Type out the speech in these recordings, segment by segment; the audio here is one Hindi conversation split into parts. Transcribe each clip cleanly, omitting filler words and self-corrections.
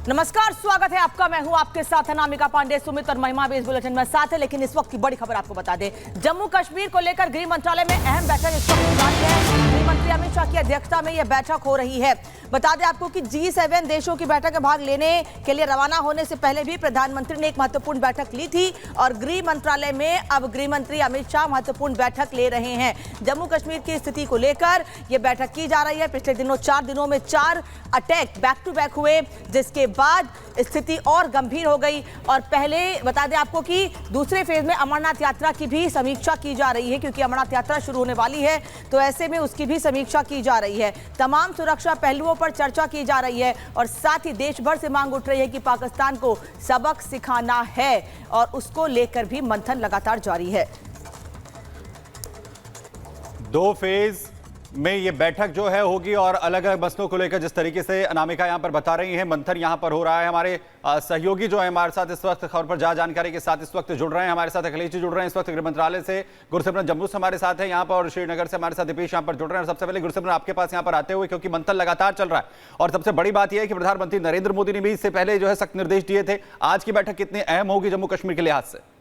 नमस्कार, स्वागत है आपका। मैं हूं आपके साथ अनामिका पांडे। सुमित और महिमा भी इस बुलेटिन में साथ है, लेकिन इस वक्त की बड़ी खबर आपको बता दें। जम्मू कश्मीर को लेकर गृह मंत्रालय में अहम बैठक इस वक्त जारी है। गृह मंत्री अमित शाह की अध्यक्षता में यह बैठक हो रही है। बता दें आपको कि G7 देशों की बैठक में भाग लेने के लिए रवाना होने से पहले भी प्रधानमंत्री ने एक महत्वपूर्ण बैठक ली थी और गृह मंत्रालय में अब गृह मंत्री अमित शाह महत्वपूर्ण बैठक ले रहे हैं। जम्मू कश्मीर की स्थिति को लेकर यह बैठक की जा रही है। पिछले दिनों 4 दिनों में 4 अटैक बैक टू बैक हुए, जिसके बाद स्थिति और गंभीर हो गई। और पहले बता दें आपको कि दूसरे फेज में अमरनाथ यात्रा की भी समीक्षा की जा रही है, क्योंकि अमरनाथ यात्रा शुरू होने वाली है, तो ऐसे में उसकी भी समीक्षा की जा रही है। तमाम सुरक्षा पहलुओं पर चर्चा की जा रही है और साथ ही देश भर से मांग उठ रही है कि पाकिस्तान को सबक सिखाना है और उसको लेकर भी मंथन लगातार जारी है। 2 फेज में ये बैठक जो है होगी और अलग अलग मसलों को लेकर जिस तरीके से अनामिका यहां पर बता रही है, मंथन यहां पर हो रहा है। हमारे सहयोगी जो है हमारे साथ इस वक्त खबर पर जानकारी के साथ इस वक्त जुड़ रहे हैं। हमारे साथ अखिलेश जी जुड़ रहे हैं इस वक्त गृह मंत्रालय से। गुरसिमरन जम्मू से हमारे साथ है यहाँ पर और श्रीनगर से हमारे साथ दीपेश यहाँ पर जुड़ रहे हैं। सबसे पहले गुरसिमरन, आपके पास यहाँ पर आते हुए, क्योंकि मंथन लगातार चल रहा है और सबसे बड़ी बात यह है कि प्रधानमंत्री नरेंद्र मोदी ने भी इससे पहले जो है सख्त निर्देश दिए थे। आज की बैठक कितनी अहम होगी जम्मू कश्मीर के लिहाज से?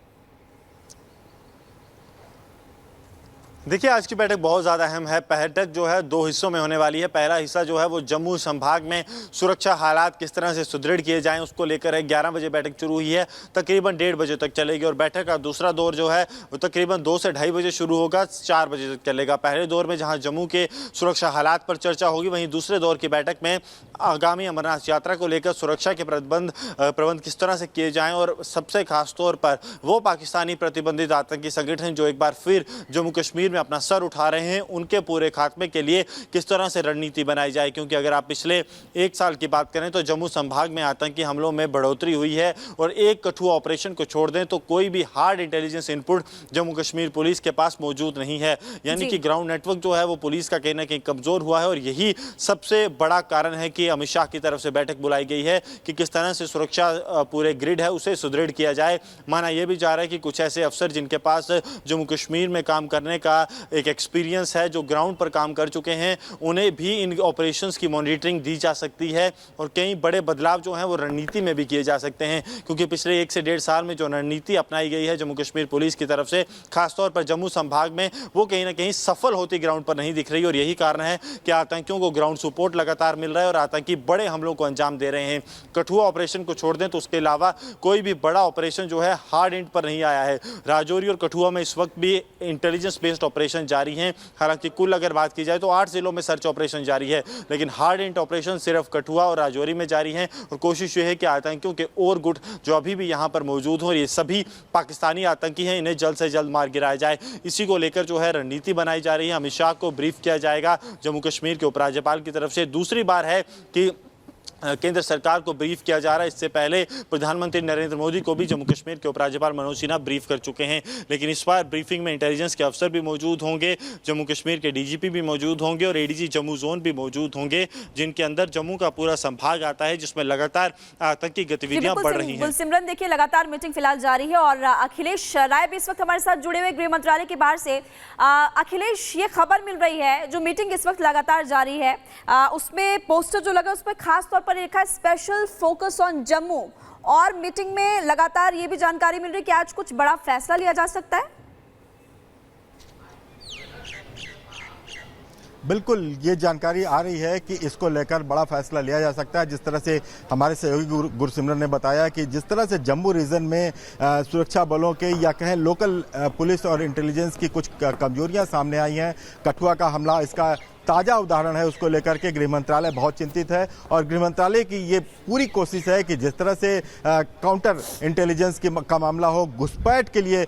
देखिए, आज की बैठक बहुत ज़्यादा अहम है। बैठक जो है 2 हिस्सों में होने वाली है। पहला हिस्सा जो है वो जम्मू संभाग में सुरक्षा हालात किस तरह से सुदृढ़ किए जाएं उसको लेकर है। 11 बजे बैठक शुरू हुई है, तकरीबन 1:30 बजे तक चलेगी और बैठक का दूसरा दौर जो है वो तकरीबन 2 से 2:30 बजे शुरू होगा, 4 बजे तक चलेगा। पहले दौर में जहाँ जम्मू के सुरक्षा हालात पर चर्चा होगी, वहीं दूसरे दौर की बैठक में आगामी अमरनाथ यात्रा को लेकर सुरक्षा के प्रबंध किस तरह से किए जाएँ और सबसे खास तौर पर वो पाकिस्तानी प्रतिबंधित आतंकी संगठन जो एक बार फिर जम्मू कश्मीर में अपना सर उठा रहे हैं, उनके पूरे खात्मे के लिए किस तरह से रणनीति बनाई जाए। क्योंकि अगर आप पिछले 1 साल की बात करें तो जम्मू संभाग में आतंकी हमलों में बढ़ोतरी हुई है और एक कठुआ ऑपरेशन को छोड़ दें तो कोई भी hard intelligence input Jammu Kashmir police के पास मौजूद नहीं है। यानी कि ग्राउंड नेटवर्क जो है वो पुलिस का कहीं ना कहीं कमजोर हुआ है और यही सबसे बड़ा कारण है कि अमित शाह की तरफ से बैठक बुलाई गई है कि किस तरह से सुरक्षा पूरे ग्रिड है उसे सुदृढ़ किया जाए। माना यह भी जा रहा है कि कुछ ऐसे अफसर जिनके पास जम्मू कश्मीर में काम करने का एक एक्सपीरियंस है, जो ग्राउंड पर काम कर चुके हैं, उन्हें भी इन ऑपरेशंस की मॉनिटरिंग दी जा सकती है और कई बड़े बदलाव जो हैं वो रणनीति में भी किए जा सकते हैं। क्योंकि पिछले 1 से 1.5 साल में जो रणनीति अपनाई गई है जम्मू कश्मीर पुलिस की तरफ से, खासतौर पर जम्मू संभाग में, वो कहीं ना कहीं सफल होती ग्राउंड पर नहीं दिख रही और यही कारण है कि आतंकियों को ग्राउंड सपोर्ट लगातार मिल रहा है और आतंकी बड़े हमलों को अंजाम दे रहे हैं। कठुआ ऑपरेशन को छोड़ दें तो उसके अलावा कोई भी बड़ा ऑपरेशन जो है हार्ड एंड पर नहीं आया है। राजौरी और कठुआ में इस वक्त भी इंटेलिजेंस बेस्ड ऑपरेशन जारी हैं। हालांकि कुल अगर बात की जाए तो 8 जिलों में सर्च ऑपरेशन जारी है, लेकिन हार्ड एंड ऑपरेशन सिर्फ कठुआ और राजौरी में जारी हैं और कोशिश ये है कि आतंकियों के और गुट जो अभी भी यहां पर मौजूद हों, ये सभी पाकिस्तानी आतंकी हैं, इन्हें जल्द से जल्द मार गिराया जाए। इसी को लेकर जो है रणनीति बनाई जा रही है। अमित शाह को ब्रीफ किया जाएगा जम्मू कश्मीर के उपराज्यपाल की तरफ से। दूसरी बार है कि केंद्र सरकार को ब्रीफ किया जा रहा है। इससे पहले प्रधानमंत्री नरेंद्र मोदी को भी जम्मू कश्मीर के उपराज्यपाल मनोज सिन्हा ब्रीफ कर चुके हैं, लेकिन इस बार ब्रीफिंग में इंटेलिजेंस के अफसर भी मौजूद होंगे, जम्मू कश्मीर के डीजीपी भी मौजूद होंगे और एडीजी जम्मू जोन भी मौजूद होंगे, जिनके अंदर जम्मू का पूरा संभाग आता है, जिसमें लगातार आतंकी गतिविधियां बढ़ रही हैं। सिमरन, देखिए लगातार मीटिंग फिलहाल जारी है और अखिलेश राय भी इस वक्त हमारे साथ जुड़े हुए गृह मंत्रालय के बाहर से। अखिलेश, ये खबर मिल रही है जो मीटिंग इस वक्त लगातार जारी है, उसमें पोस्टर जो लगा उस पर खास तौर पर लिखा है स्पेशल फोकस ऑन जम्मू और मीटिंग में लगातार ये भी जानकारी मिल रही है कि आज कुछ बड़ा फैसला लिया जा सकता है। बिल्कुल, ये जानकारी आ रही है कि इसको लेकर बड़ा फैसला लिया जा सकता है। जिस तरह से हमारे सहयोगी गुरसिमरन ने बताया कि जिस तरह से जम्मू रीजन में सुरक्षा बलों के या कहें लोकल पुलिस और इंटेलिजेंस की कुछ कमजोरियां सामने आई हैं, कठुआ का हमला इसका ताज़ा उदाहरण है, उसको लेकर के गृह मंत्रालय बहुत चिंतित है और गृह मंत्रालय की ये पूरी कोशिश है कि जिस तरह से काउंटर इंटेलिजेंस का मामला हो, घुसपैठ के लिए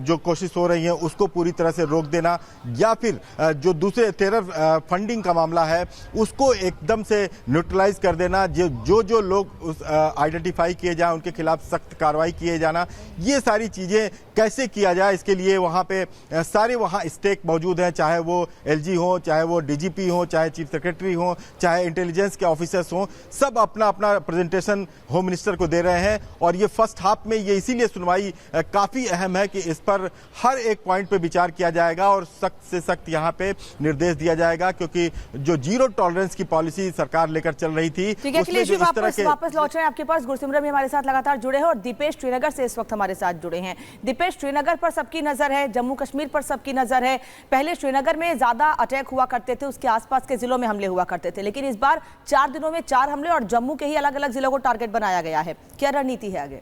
जो कोशिश हो रही है उसको पूरी तरह से रोक देना या फिर जो दूसरे टेरर फंडिंग का मामला है उसको एकदम से न्यूट्रलाइज कर देना, जो लोग आइडेंटिफाई किए जाए उनके खिलाफ सख्त कार्रवाई किए जाना, ये सारी चीज़ें कैसे किया जाए इसके लिए वहाँ पे सारे वहाँ स्टेक मौजूद हैं, चाहे वो एलजी हो, चाहे वो डीजीपी हो, चाहे चीफ सेक्रेटरी हो, चाहे इंटेलिजेंस के ऑफिसर्स हो, सब अपना अपना प्रेजेंटेशन होम मिनिस्टर को दे रहे हैं। और ये फर्स्ट हाफ में ये इसीलिए सुनवाई काफी अहम है कि इस पर हर एक पॉइंट पे विचार किया जाएगा और सख्त से सख्त यहाँ पे निर्देश दिया जाएगा, क्योंकि जो जीरो टॉलरेंस की पॉलिसी सरकार लेकर चल रही थी, ठीक है अखिलेश जी, वापस लौट रहे हैं आपके पास। गुरसिमरन भी हमारे साथ लगातार जुड़े हैं और दीपेश श्रीनगर से इस वक्त हमारे साथ जुड़े हैं। दीपेश, श्रीनगर पर सबकी नजर है, जम्मू कश्मीर पर सबकी नजर है। पहले श्रीनगर में ज्यादा अटैक हुआ करते थे, उसके आसपास के जिलों में हमले हुआ करते थे, लेकिन इस बार 4 दिनों में 4 हमले और जम्मू के ही अलग अलग जिलों को टारगेट बनाया गया है। क्या रणनीति है आगे?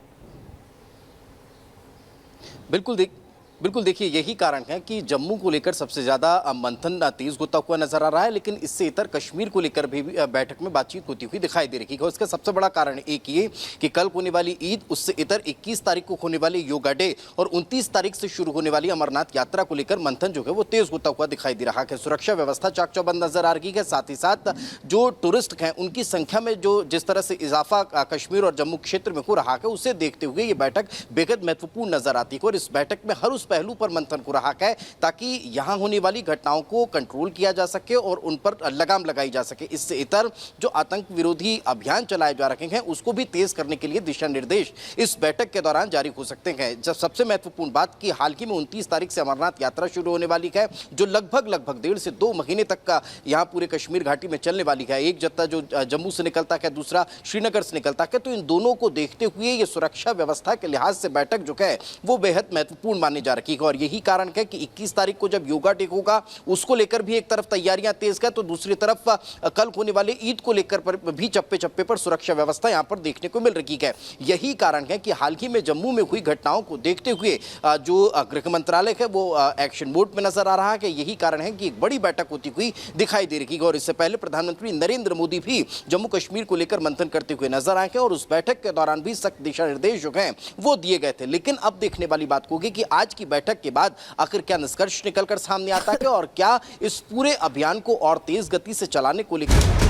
बिल्कुल देखिए, यही कारण है कि जम्मू को लेकर सबसे ज्यादा मंथन तेज होता हुआ नजर आ रहा है, लेकिन इससे इतर कश्मीर को लेकर भी बैठक में बातचीत होती हुई दिखाई दे रही है। उसका सबसे बड़ा कारण एक ये कि कल होने वाली ईद, उससे इतर 21 तारीख को होने वाले योगा डे और 29 तारीख से शुरू होने वाली अमरनाथ यात्रा को लेकर मंथन जो है वो तेज होता हुआ दिखाई दे रहा है। सुरक्षा व्यवस्था चाक चौबंद नजर आ रही है। साथ ही साथ जो टूरिस्ट हैं उनकी संख्या में जो जिस तरह से इजाफा कश्मीर और जम्मू क्षेत्र में हो रहा है, उसे देखते हुए ये बैठक बेहद महत्वपूर्ण नजर आती है। और इस बैठक में हर उस पहलू पर मंथन हो रहा है ताकि यहां होने वाली घटनाओं को कंट्रोल किया जा सके और उन पर लगाम लगाई जा सके। इससे इतर जो आतंक विरोधी अभियान चलाए जा रहे हैं उसको भी तेज करने के लिए दिशा निर्देश इस बैठक के दौरान जारी हो सकते हैं। जब सबसे महत्वपूर्ण बात कि हाल ही में 29 तारीख से अमरनाथ यात्रा शुरू होने वाली है, जो लगभग 1.5 से 2 महीने तक का यहां पूरे कश्मीर घाटी में चलने वाली है। एक जत्था जो जम्मू से निकलता है, दूसरा श्रीनगर से निकलता है। तो इन दोनों को देखते हुए ये सुरक्षा व्यवस्था के लिहाज से बैठक जो है वो बेहद महत्वपूर्ण मानी जा रही है। और यही कारण है कि 21 तारीख को जब योगा डे होगा उसको लेकर भी एक तरफ तैयारियां तेज है, तो दूसरी तरफ कल होने वाले ईद को लेकर पर भी चप्पे चप्पे पर सुरक्षा व्यवस्था यहां पर देखने को मिल रही है। यही कारण है कि हाल ही में जम्मू में हुई घटनाओं को देखते हुए जो गृह मंत्रालय है वो एक्शन मोड में नजर आ रहा है। यही कारण है कि एक बड़ी बैठक होती हुई दिखाई दे रही है। और इससे पहले प्रधानमंत्री नरेंद्र मोदी भी जम्मू कश्मीर को लेकर मंथन करते हुए नजर आए हैं और उस बैठक के दौरान भी सख्त दिशा निर्देश जो हैं वो दिए गए थे। लेकिन अब देखने वाली बात होगी कि आज की बैठक के बाद आखिर क्या निष्कर्ष निकलकर सामने आता है और क्या इस पूरे अभियान को और तेज गति से चलाने को लेकर